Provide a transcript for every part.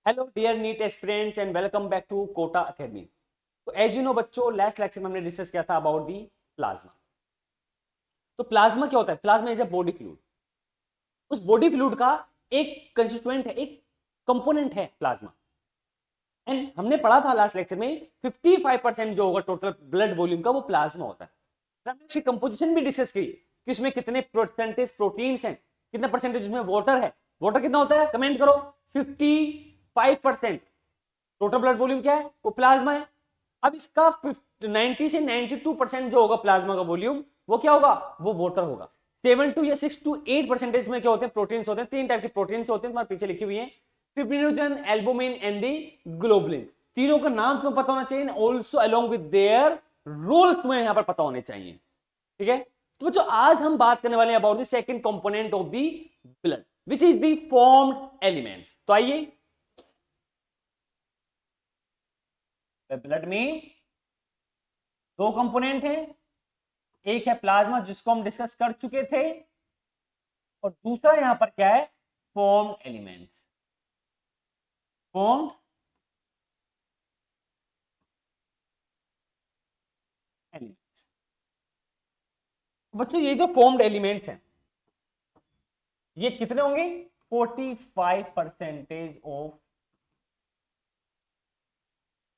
Hello dear NEET aspirants and welcome back to Kota academy. तो as you know बच्चों, last lecture में हमने discuss किया था अबाउट दी प्लाज्मा। तो प्लाज्मा क्या होता है? Plasma is a body fluid. उस बॉडी फ्लूइड का एक कंस्टिट्यूएंट है, एक कंपोनेंट है प्लाज्मा। एंड हमने पढ़ा था लास्ट लेक्चर में 55% जो होगा टोटल ब्लड वॉल्यूम का वो प्लाज्मा होता है। तो हमने इसकी कंपोजिशन भी डिस्कस की कि इसमें कितने परसेंटेज प्रोटीन्स हैं, कितना परसेंटेज उसमें वाटर है। वाटर कितना होता है? कमेंट करो। 55%। टोटल ब्लड वॉल्यूम क्या है? वो प्लाज्मा है। अब इसका 90 से 92% जो होगा प्लाज्मा का वॉल्यूम, वो क्या होगा? वो वाटर होगा। 7 to 8% में क्या होते हैं? प्रोटीन्स होते हैं। तीन टाइप के प्रोटीन्स होते हैं, तुम्हारे पीछे लिखी हुई है, fibrinogen, albumin and the globulin. तीनों का नाम तुम्हें पता होना चाहिए, also along with their roles तुम्हें यहां पर पता होने चाहिए। ठीक है। तो बच्चों आज हम बात करने वाले हैं about the second component of the blood which is the formed elements. तो आइए, ब्लड में दो कंपोनेंट हैं। एक है प्लाज्मा जिसको हम डिस्कस कर चुके थे, और दूसरा यहां पर क्या है? Formed elements. Formed elements. बच्चों ये जो फॉर्म्ड एलिमेंट्स हैं ये कितने होंगे? 45% of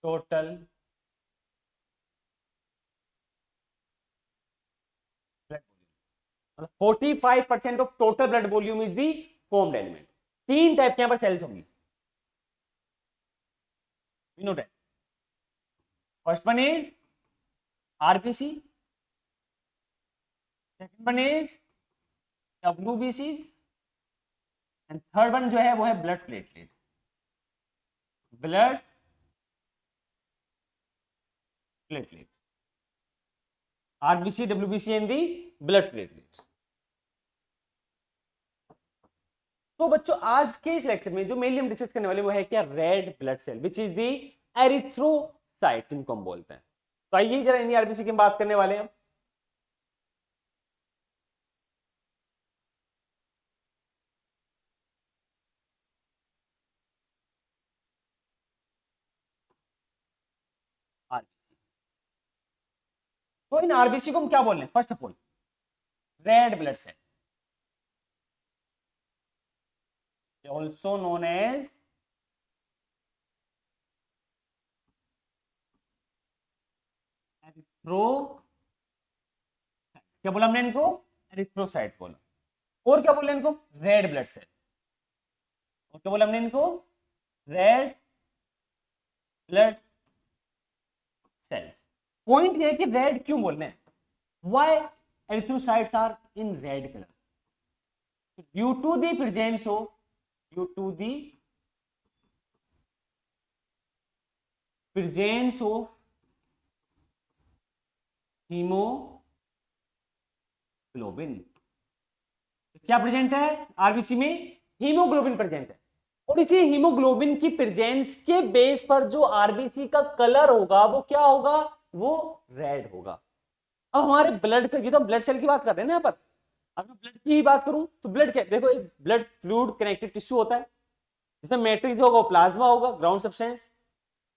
total 45% of total blood volume is the formed element. तीन टाइप के यहां पर सेल्स होंगी। First one is RBC, second one is WBC, and third one जो है वो है blood platelet. Blood platelets, RBC, WBC and the blood platelets. तो बच्चों आज के इस लेक्चर में जो मेनली हम डिस्कस करने वाले वो है क्या? Red blood cell which is the erythrocytes जिनको हम बोलते हैं। तो आइए जरा इन आरबीसी की बात करने वाले हैं। आरबीसी, तो इन आरबीसी को हम क्या बोल रहे हैं? First of all red blood cell, also known as erythro, क्या बोला हमने इनको? एरिथ्रोसाइट्स बोला। और क्या बोला इनको? Red blood cell. और क्या बोला हमने इनको? Red blood cells. पॉइंट ये है कि रेड क्यों बोल रहे हैं? Why erythrocytes are in red colour? Due to the presence of, due to the presence of haemoglobin. क्या प्रेजेंट है आरबीसी में? हीमोग्लोबिन प्रेजेंट है। और इसी हीमोग्लोबिन की प्रेजेंस के बेस पर जो आरबीसी का कलर होगा वो क्या होगा? वो रेड होगा। अब हमारे ब्लड का, ये तो ब्लड सेल की बात कर रहे हैं ना यहाँ पर। अगर ब्लड की ही बात करूं तो ब्लड क्या? देखो, एक ब्लड फ्लूइड कनेक्टिव टिश्यू होता है जिसमें मैट्रिक्स होगा, प्लाज्मा होगा, ग्राउंड सब्सटेंस।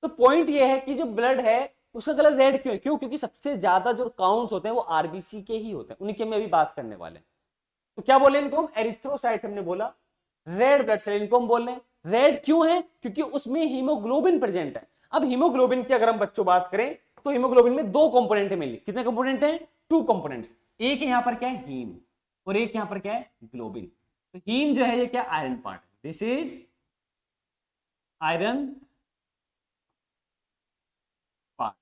तो पॉइंट ये है कि जो ब्लड है उसका कलर रेड क्यों है? क्यों? क्योंकि सबसे ज्यादा जो काउंट्स होते हैं वो आरबीसी के ही होते हैं, उन्हीं की हम अभी बात करने वाले हैं। तो क्या बोले इनको हम? एरिथ्रोसाइट हमने बोला। रेड ब्लड सेल इनको हम बोल रहे हैं। रेड क्यों है? क्योंकि उसमें हीमोग्लोबिन प्रेजेंट है। अब हीमोग्लोबिन की अगर हम बच्चों बात करें तो हीमोग्लोबिन में दो कंपोनेंट है मेनली। कितने कंपोनेंट हैं? Two components. एक यहां पर क्या है? हीम, और एक यहां पर क्या है? ग्लोबिन। तो हीम जो है ये क्या? Iron part. This is iron part.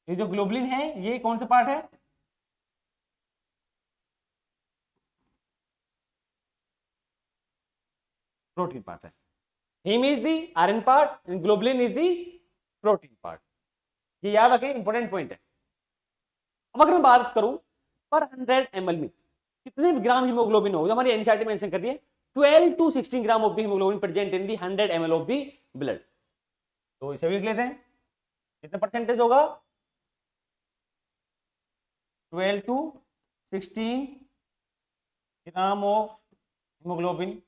ये जो ग्लोबुलिन है ये कौन सा पार्ट है? प्रोटीन पार्ट है। Haem is the iron part and globulin is the protein part. ये याद रखें, इंपॉर्टेंट पॉइंट है। अब अगर मैं बात करूं पर 100 ml में कितने ग्राम हीमोग्लोबिन होगा, हमारी एनसीईआरटी मेंशन कर दिया 12 to 16 gram of the haemoglobin present in the 100 ml of the blood. तो इसे भी लिख लेते हैं। कितना परसेंटेज होगा? 12 to 16 gram of haemoglobin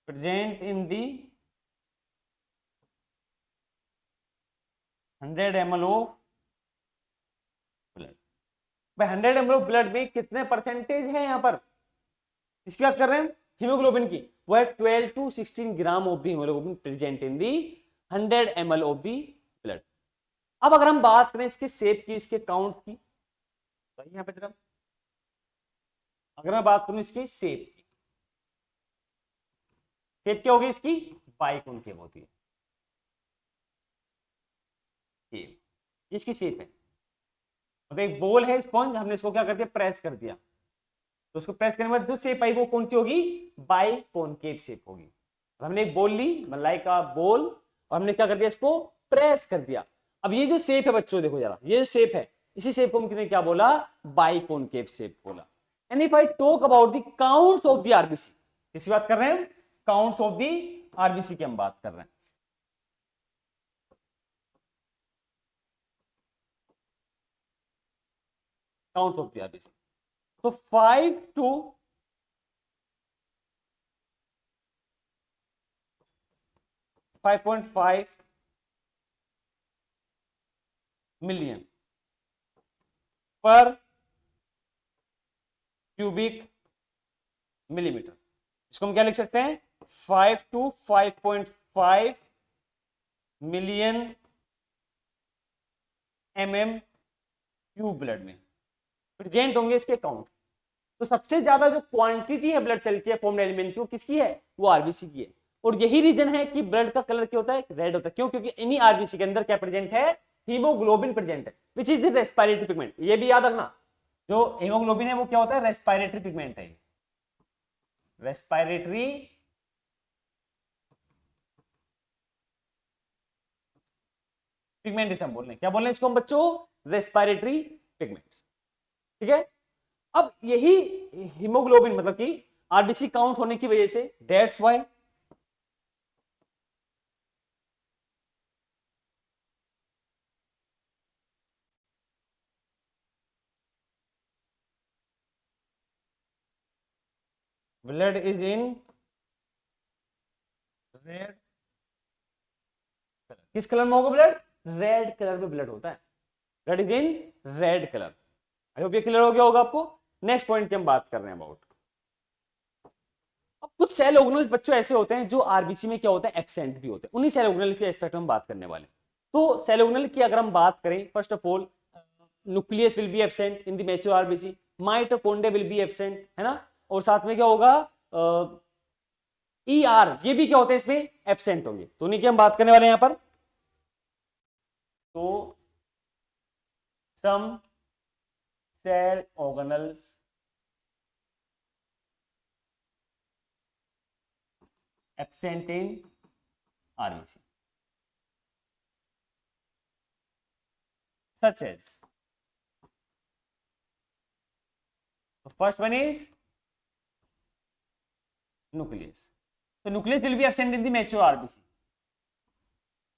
present in the 100 ml of blood. भाई 100 ml ऑफ ब्लड में कितने परसेंटेज है यहाँ पर, इसकी बात कर रहे हैं हीमोग्लोबिन की, वो है 12 to 16 gram of the haemoglobin present in the 100 ml of the blood. अब अगर हम बात करें इसके शेप की, इसके काउंट की, तो यहाँ पे जरा अगर मैं बात करूं इसकी शेप की, शेप क्या होगी इसकी, बाइकॉन्केव होती है, ये इसकी शेप है। मतलब एक बोल है स्पंज, हमने इसको क्या कर दिया, प्रेस कर दिया, तो उसको प्रेस करने के बाद जो शेप आई वो कौन सी होगी, बाइकॉन्केव शेप होगी। हमने एक बोल ली, मलाई का बोल, और हमने क्या कर दिया, इसको प्रेस कर दिया। अब ये जो शेप है बच्चों, देखो जरा, ये जो शेप है, इसी शेप को हमने क्या बोला, बाइकॉन्केव शेप बोला। And if I talk about the counts of the RBC, किसकी बात कर रहे हैं, काउंट्स ऑफ द आरबीसी की हम बात कर रहे हैं। काउंट्स ऑफ द आरबीसी, तो 5 to 5.5 मिलियन पर क्यूबिक मिलीमीटर। इसको हम क्या लिख सकते हैं, 5 to 5.5 मिलियन क्यूब ब्लड में प्रेजेंट होंगे इसके काउंट। तो सबसे ज्यादा जो क्वांटिटी है ब्लड सेल की, फॉर्म्ड एलिमेंट की, वो किसकी है, वो आरबीसी की है। और यही रीजन है कि ब्लड का कलर क्या होता है, रेड होता है। क्यों, क्योंकि इन्हीं आरबीसी के अंदर क्या प्रेजेंट है, हीमोग्लोबिन प्रेजेंट है, विच इज द रेस्पिरेटरी पिगमेंट। ये भी याद रखना, जो हीमोग्लोबिन है वो क्या होता है, रेस्पिरेटरी पिगमेंट है, रेस्पिरेटरी पिगमेंट, इसे हम बोल रहे हैं, क्या बोल रहे हैं इसको हम बच्चों, रेस्पिरेटरी पिगमेंट। ठीक है, अब यही हीमोग्लोबिन मतलब कि आरबीसी काउंट होने की वजह से, that's why blood is in red colour. किस कलर में होगा ब्लड, रेड कलर में ब्लड होता है, blood is in red colour. I hope ये क्लियर हो गया होगा आपको। नेक्स्ट पॉइंट की हम बात कर रहे हैं अबाउट, अब कुछ सेल ऑर्गेनल्स बच्चों ऐसे होते हैं जो आरबीसी में क्या होता है, एब्सेंट भी होते हैं। उन्हीं सेल ऑर्गेनल के एस्पेक्ट में हम बात करने वाले हैं। तो सेल ऑर्गेनल की अगर हम बात करें, first of all nucleus will be absent in the mature RBC, mitochondria will be absent, है ना, और साथ में क्या होगा, ईआर, ये भी क्या होते हैं इसमें, एब्सेंट होंगे। तो उन्हीं की हम बात करने वाले हैं यहां पर। तो some cell organelles absent in RBC, such as, the first one is nucleus. So nucleus will be absent in the mature RBC.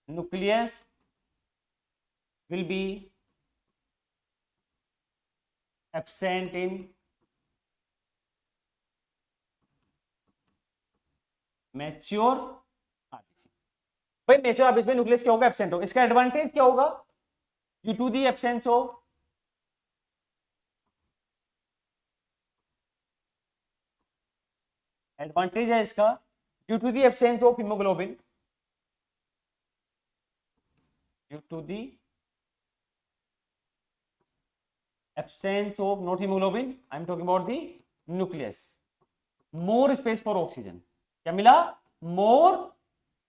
Nucleus will be absent in mature RBC. भाई मैच्योर आरबीसी में nucleus क्या होगा, absent होगा। इसका advantage क्या होगा, due to the absence of advantage है इसका, due to the absence of haemoglobin, due to the absence of not haemoglobin, I am talking about the nucleus, more space for oxygen. क्या मिला, more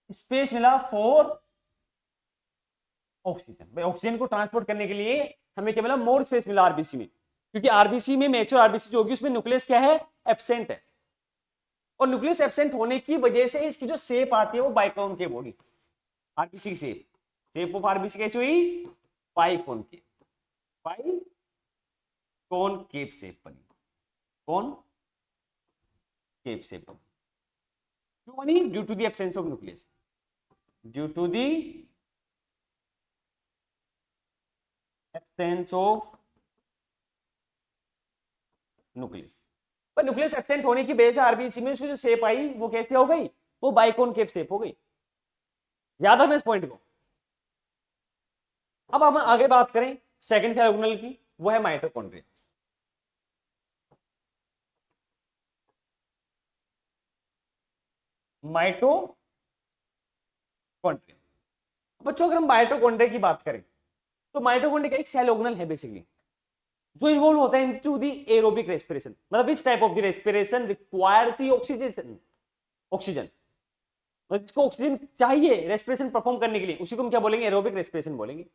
space मिला for oxygen. भाई oxygen को transport करने के लिए हमें क्या मिला, मोर स्पेस मिला आरबीसी में। क्योंकि आरबीसी में, मैच्योर आरबीसी जो होगी, उसमें न्यूक्लियस क्या है, एब्सेंट है। और न्यूक्लियस एब्सेंट होने की वजह से इसकी जो शेप आती है वो बाइकॉन्केव होगी। आरबीसी की शेप ऑफ आरबीसी कैसी हुई, बाइकॉन्केव, बाइकॉन्केव शेप बनी, कॉनकेव शेप बनी। क्यों बनी, due to the absence of nucleus, due to the absence of nucleus. पर न्यूक्लियस एब्सेंट होने की वजह से आरबीसी में उसकी जो शेप आई वो कैसे हो गई, वो बाइकॉनकेव शेप हो गई। याद रखना इस पॉइंट को। अब हम आगे बात करें सेकंड सेल ऑर्गेनेल की, वो है माइटोकॉन्ड्रिया। माइटोकॉन्ड्रिया बच्चों, अगर हम माइटोकॉन्ड्रिया की बात करें तो माइटोकॉन्ड्रिया एक सेल ऑर्गेनेल है बेसिकली, जो इन्वॉल्व होता है इनटू द एरोबिक रेस्पिरेशन। मतलब which type of the respiration require the oxygen, oxygen जिसको ऑक्सीजन चाहिए रेस्पिरेशन परफॉर्म करने के लिए, उसी को हम क्या बोलेंगे, एरोबिक रेस्पिरेशन बोलेंगे।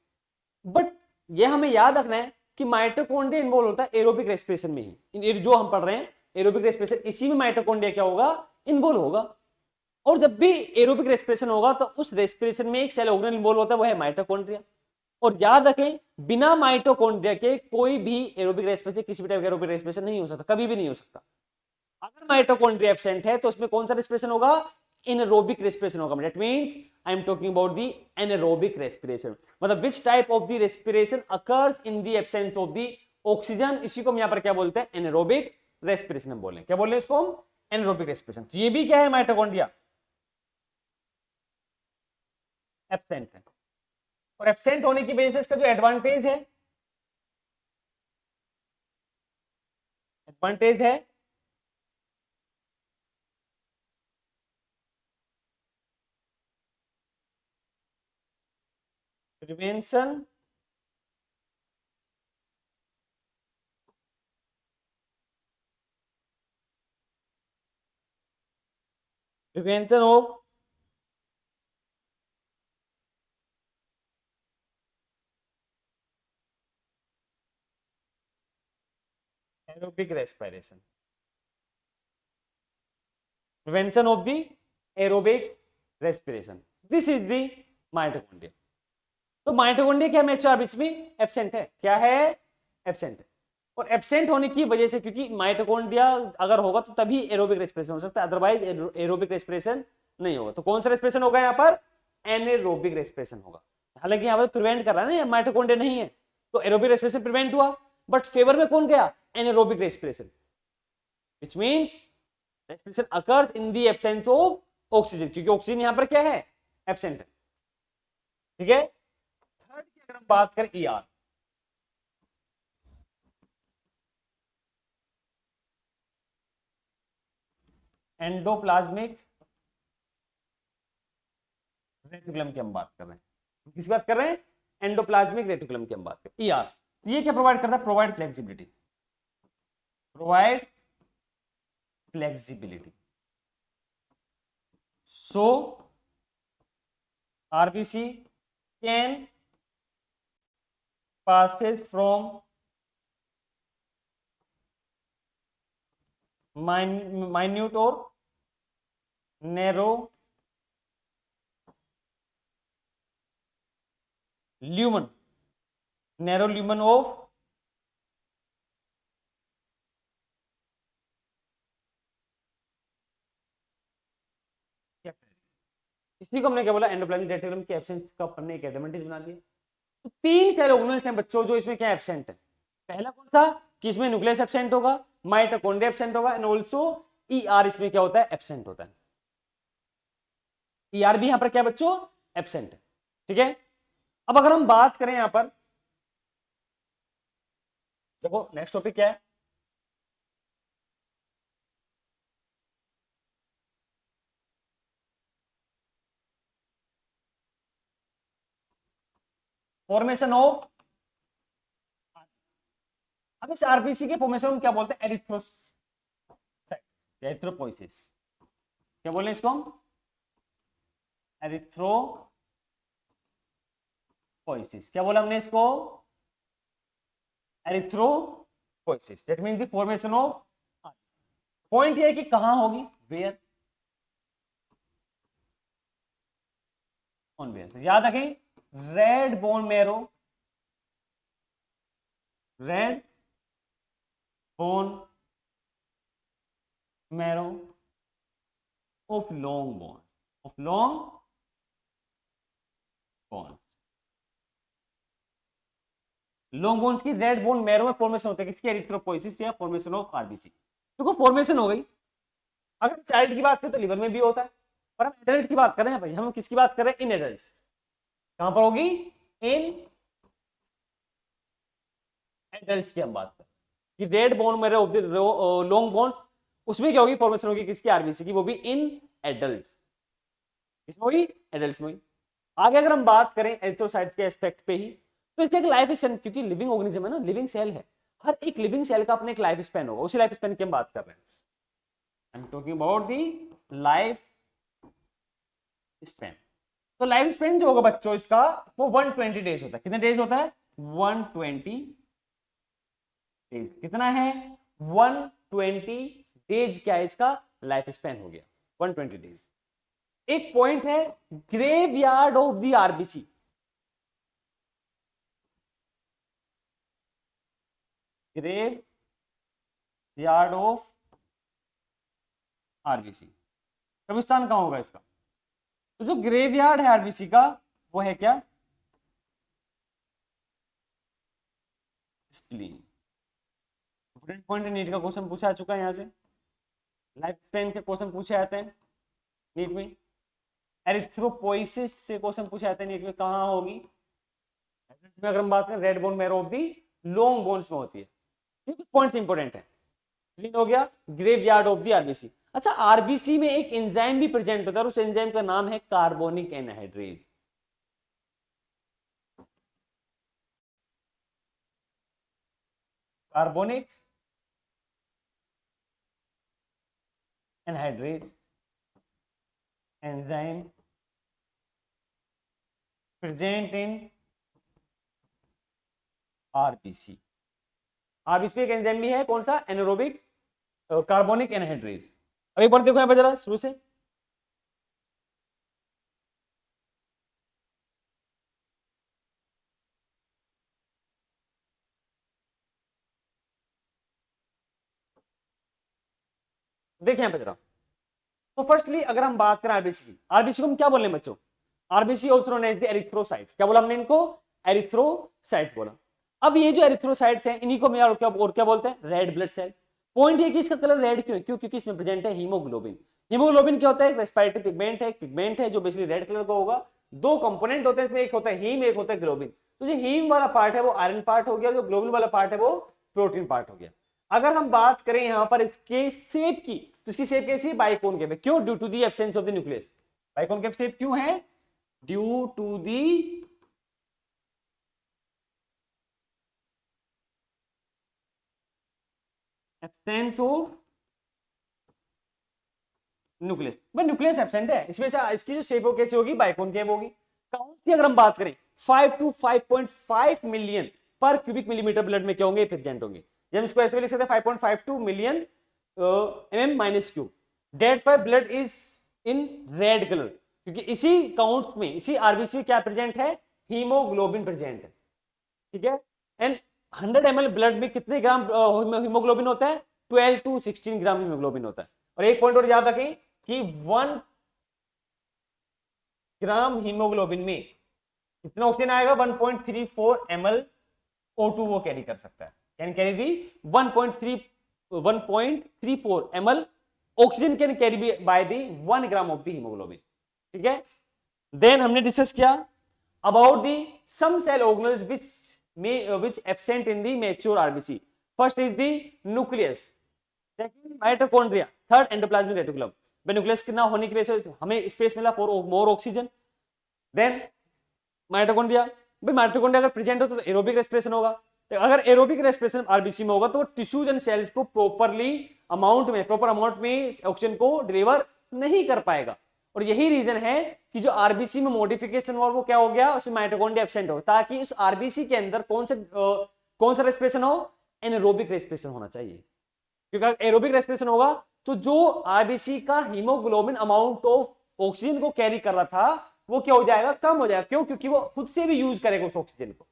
बट ये हमें याद रखना है कि माइटोकॉन्ड्रिया इन्वॉल्व होता है एरोबिक रेस्पिरेशन में ही, जो हम पढ़ रहे हैं एरोबिक रेस्पिरेशन, इसी में माइटोकॉन्ड्रिया क्या होगा, इन्वॉल्व होगा। और जब भी एरोबिक रेस्पिरेशन होगा तो उस रेस्पिरेशन में एक सेल ऑर्गेनेल इन्वॉल्व होता है, वो है माइटोकॉन्ड्रिया। और याद रखें बिना माइटोकॉन्ड्रिया के कोई भी एरोबिक रेस्पिरेशन, किसी भी टाइप का एरोबिक रेस्पिरेशन नहीं हो सकता, कभी भी नहीं हो सकता। अगर माइटोकॉन्ड्रिया एब्सेंट है तो उसमें कौन सा रेस्पिरेशन होगा, एनारोबिक रेस्पिरेशन होगा। That means I am talking about the anaerobic respiration, मतलब which type of the respiration occurs in the absence of the oxygen, इसी को हम यहां पर क्या बोलते हैं, एनारोबिक रेस्पिरेशन हम बोलें। क्या बोल रहे हैं इसको हम, एनारोबिक रेस्पिरेशन। तो ये भी क्या है, माइटोकॉन्ड्रिया एब्सेंट है। और एब्सेंट होने की वजह से इसका जो एडवांटेज है, एडवांटेज है prevention prevention of aerobic respiration, prevention of the aerobic respiration, this is the mitochondria. तो माइटोकॉन्ड्रिया क्या है, इसमें एब्सेंट है, क्या है, एब्सेंट है। और एब्सेंट होने की वजह से, क्योंकि माइटोकॉन्ड्रिया अगर होगा तो तभी एरोबिक रेस्पिरेशन हो सकता है, अदरवाइज एरोबिक रेस्पिरेशन नहीं होगा। तो कौन सा रेस्पिरेशन होगा यहाँ पर, एनारोबिक रेस्पिरेशन होगा। हालांकि यहाँ पर प्रिवेंट कर रहा है ना, माइटोकॉन्ड्रिया नहीं है तो एरोबिक रेस्पिरेशन प्रिवेंट हुआ, बट फेवर में कौन गया, anaerobic respiration, which means respiration occurs in the absence of oxygen, क्योंकि ऑक्सीजन यहाँ पर क्या है, एब्सेंट है। ठीक है। थर्ड की अगर हम बात करें, ईआर, एंडोप्लाज्मिक रेटिकुलम की हम बात कर रहे हैं, किस बात कर रहे हैं, एंडोप्लाज्मिक रेटिकुलम की हम बात कर रहे हैं। ईआर ये क्या प्रोवाइड करता है, provide flexibility, provide flexibility. So RBC can passes from minute or narrow lumen, narrow lumen of इसी को हमने क्या बोला, एंडोप्लाज्मिक रेटिकुलम की एब्सेंस का हमने एक एडवांटेज बना दिया। तो तीन सेल ऑर्गेनेल्स हैं बच्चों जो इसमें क्या एब्सेंट है। पहला कौन सा, कि इसमें न्यूक्लियस एब्सेंट होगा, माइटोकॉन्ड्रिया एब्सेंट होगा, एंड आल्सो ईआर इसमें क्या होता है, एब्सेंट होता है। ईआर भी यहां पर क्या बच्चों, एब्सेंट है। ठीक है। अब अगर हम बात करें यहां पर, देखो नेक्स्ट टॉपिक क्या है, फॉर्मेशन ऑफ, अब इस आरबीसी के फॉर्मेशन को क्या बोलते हैं, एरिथ्रोपोइसिस। क्या बोले इसको हम, एरिथ्रोपोइसिस। क्या बोला हमने इसको, erythropoiesis, that means the formation of. Point ये है कि कहां होगी, वेयर, ऑन वेयर। याद रखें, red bone marrow, red bone marrow of long bone, of long bone. Long bones की रेड बोन मैरो में फॉर्मेशन होता है, किसकी, एरिथ्रोपोइसिस या फॉर्मेशन ऑफ आरबीसी। देखो फॉर्मेशन हो गई। अगर चाइल्ड की बात करें तो लिवर में भी होता है, पर हम एडल्ट की बात कर रहे हैं भाई, हम किसकी बात कर रहे हैं? In adult. कहां पर होगी? इन एडल्ट की हम बात कर रहे हैं कि रेड बोन मेरे ऑफ द लॉन्ग बोन्स, उसमें क्या होगी? फॉर्मेशन होगी किसकी? आरबीसी की, वो भी इन एडल्ट। इसमें होगी एडल्ट में। आगे अगर हम बात करें एरिथ्रोसाइट्स के एस्पेक्ट पे ही, तो इसका एक लाइफ स्पैन, क्योंकि लिविंग ऑर्गेनिज्म है ना, लिविंग सेल है, हर एक लिविंग सेल का अपने एक लाइफ स्पैन होगा, उसी लाइफ स्पैन की हम बात कर रहे हैं। आई am talking about the life span. तो लाइफ स्पैन जो होगा बच्चों इसका, वो 120 डेज होता है। कितने डेज होता है? 120 डेज। कितना है? 120 डेज। क्या है इसका लाइफ स्पैन? हो गया 120 डेज। एक पॉइंट है graveyard of the RBC. Graveyard of RBC, कब्रिस्तान कहां होगा इसका? तो जो ग्रेवयार्ड है आरबीसी का, वो है क्या? स्प्लीन। इंपॉर्टेंट पॉइंट, नीट का क्वेश्चन पूछा आ चुका है यहां से, लाइफ स्पैन के क्वेश्चन पूछे जाते हैं नीट में। एरिथ्रोपोइसिस से क्वेश्चन पूछे जाते हैं नीट में, कहां होगी? अगर हम बात करें red bone marrow of the long bones में होती है। कुछ पॉइंट्स इंपॉर्टेंट है। क्लीन हो गया, ग्रेवयार्ड ऑफ दी आरबीसी। अच्छा, आरबीसी में एक एंजाइम भी प्रेजेंट होता है, उस एंजाइम का नाम है carbonic anhydrase. Carbonic anhydrase enzyme present in RBC. RBC में एक एंजाइम भी है, कौन सा? Anaerobic carbonic anhydrase. अब एक बार देखो यहां पर जरा शुरू से, देखिए यहां पे जरा। तो फर्स्टली अगर हम बात करें आरबीसी की, आरबीसी को हम क्या बोल रहे हैं बच्चों? RBC also known as the erythrocytes. क्या बोला हमने इनको? एरिथ्रोसाइट्स बोला। अब ये जो एरिथ्रोसाइट्स हैं, इन्हीं को हम और क्या बोलते हैं? Red blood cell. पॉइंट ये कि इसका कलर रेड क्यों है? क्यों? क्योंकि इसमें प्रेजेंट है हीमोग्लोबिन। हीमोग्लोबिन क्या होता है? एक रेस्पिरेटरी पिगमेंट है, एक पिगमेंट है जो बेसिकली रेड कलर का होगा। दो कंपोनेंट होते हैं इसमें, एक होता है हीम, एक होता है ग्लोबिन। तो जो हीम वाला पार्ट है वो आयरन पार्ट हो गया, और जो ग्लोबिन वाला पार्ट है वो प्रोटीन पार्ट हो गया। अगर हम बात करें यहां पर इसके शेप की, तो इसकी शेप कैसी है? बाइकोनकेव है। क्यों? Due to the absence of the nucleus. Biconcave shape क्यों है? Due to the absence of nucleus. But nucleus absent है, इसमें से इसकी जो शेप हो कैसी होगी? बाइकोनकेव होगी। काउंट की अगर हम बात करें, 5 to 5.5 मिलियन पर क्यूबिक मिलीमीटर ब्लड में क्या होंगे? प्रेजेंट होंगे। हम इसको ऐसे भी लिख सकते हैं 5.52 million mm minus cube. That's why blood is in red colour, क्योंकि इसी काउंट्स में, इसी आरबीसी क्या प्रेजेंट है? हीमोग्लोबिन प्रेजेंट है। ठीक है। एंड 100 ml ब्लड में कितने ग्राम हीमोग्लोबिन होता है? 12 to 16 ग्राम हीमोग्लोबिन होता है। और एक पॉइंट और याद रखें कि 1 ग्राम हीमोग्लोबिन में कितना ऑक्सीजन आएगा? 1.34 ml O2 वो कैरी कर सकता है। Can carry the 1.34 ml oxygen can carry by the 1 gram of the haemoglobin. ठीक है। देन हमने डिस्कस किया about the some cell organelles which absent in the mature RBC. First is the nucleus, second mitochondria, third endoplasmic reticulum. Nucleus कितना होने की वजह से हमें स्पेस मिला for more oxygen. Then mitochondria, भाई माइटोकॉन्ड्रिया अगर प्रेजेंट हो तो एरोबिक रेस्पिरेशन होगा। तो अगर एरोबिक रेस्पिरेशन आरबीसी में होगा तो टिश्यूज एंड सेल्स को प्रॉपर अमाउंट में ऑक्सीजन को डिलीवर नहीं कर पाएगा। और यही रीजन है कि जो आरबीसी में मॉडिफिकेशन हुआ वो क्या हो गया? उसमें माइटोकॉन्ड्रिया एब्सेंट हो, ताकि उस आरबीसी के अंदर कौन सा रेस्पिरेशन हो? एनारोबिक रेस्पिरेशन होना चाहिए। क्योंकि अगर एरोबिक रेस्पिरेशन होगा तो जो आरबीसी का हीमोग्लोबिन अमाउंट ऑफ ऑक्सीजन को कैरी कर रहा था वो क्या हो जाएगा? कम हो जाएगा। क्यों? क्योंकि वो खुद से भी यूज करेगा उस ऑक्सीजन को,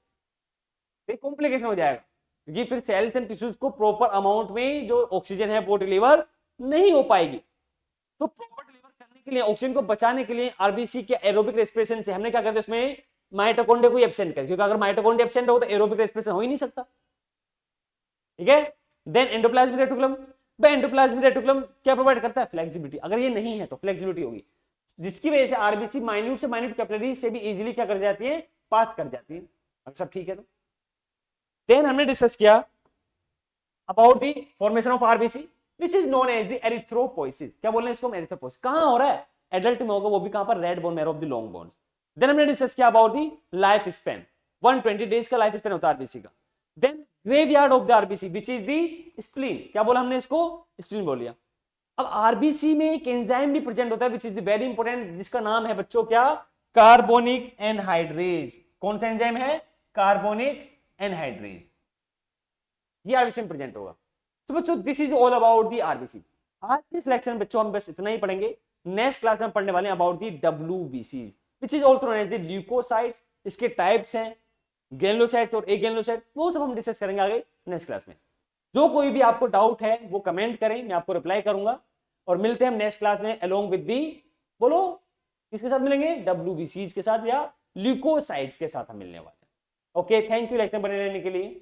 कॉम्प्लिकेशन हो जाएगा, क्योंकि फिर सेल्स एंड टिश्यूज को प्रॉपर अमाउंट में जो ऑक्सीजन है वो डिलीवर नहीं हो पाएगी। तो प्रॉपर डिलीवर करने के लिए, ऑक्सीजन को बचाने के लिए आरबीसी के एरोबिक रेस्पिरेशन से हमने क्या करते हैं? उसमें माइटोकॉन्ड्रिया को एब्सेंट कर, क्योंकि अगर माइटोकॉन्ड्रिया एब्सेंट हो तो एरोबिक रेस्पिरेशन हो ही नहीं सकता। ठीक है। Then endoplasmic reticulum, endoplasmic reticulum क्या प्रोवाइड करता है? फ्लेक्सिबिलिटी। अगर ये नहीं है तो फ्लेक्सिबिलिटी होगी। जिसकी वजह से आरबीसी माइन्यूट से माइन्यूट कैपिलरी से भी इजीली क्या कर जाती है, पास कर जाती है। अगर सब ठीक है तो देन हमने डिस्कस किया about the formation of RBC which is known as the erythropoiesis. क्या बोल रहे हैं इसको हम, एरिथ्रोपोइसिस। कहां हो रहा है, एडल्ट में होगा, वो भी कहां पर, red bone marrow of the long bones. Then हमने डिस्कस किया about the life span, 120 days का लाइफ स्पैन होता है आरबीसी का। Then graveyard of the RBC which is the spleen. क्या बोला हमने इसको, स्प्लीन बोल लिया। अब आरबीसी में एक एंजाइम भी प्रेजेंट होता है विच इज वेरी इंपॉर्टेंट, जिसका नाम है बच्चों क्या, कार्बोनिक एनहाइड्रेज। कौन सा एंजाइम है, कार्बोनिक एनहाइड्रेज। ये आरबीसी में प्रेजेंट होगा। तो बच्चों this is all about the RBC. आज के सिलेक्शन में बच्चों हम बस इतना ही पढ़ेंगे। नेक्स्ट क्लास में हम पढ़ने वाले हैं अबाउट दी डब्ल्यूबीसीज which is also known as the leucocytes. इसके टाइप्स हैं ग्रेनुलोसाइट्स और एग्रेनुलोसाइट, वो सब हम डिस्कस करेंगे आगे नेक्स्ट क्लास में। जो कोई भी आपको डाउट है वो कमेंट करें, मैं आपको रिप्लाई करूंगा। और मिलते हैं हम नेक्स्ट क्लास में अलोंग विद दी, बोलो किसके साथ मिलेंगे, डब्ल्यूबीसीज के साथ या ल्यूकोसाइट्स के साथ हम मिलने वाले हैं। ओके, थैंक यू लेक्चर बने रहने के लिए।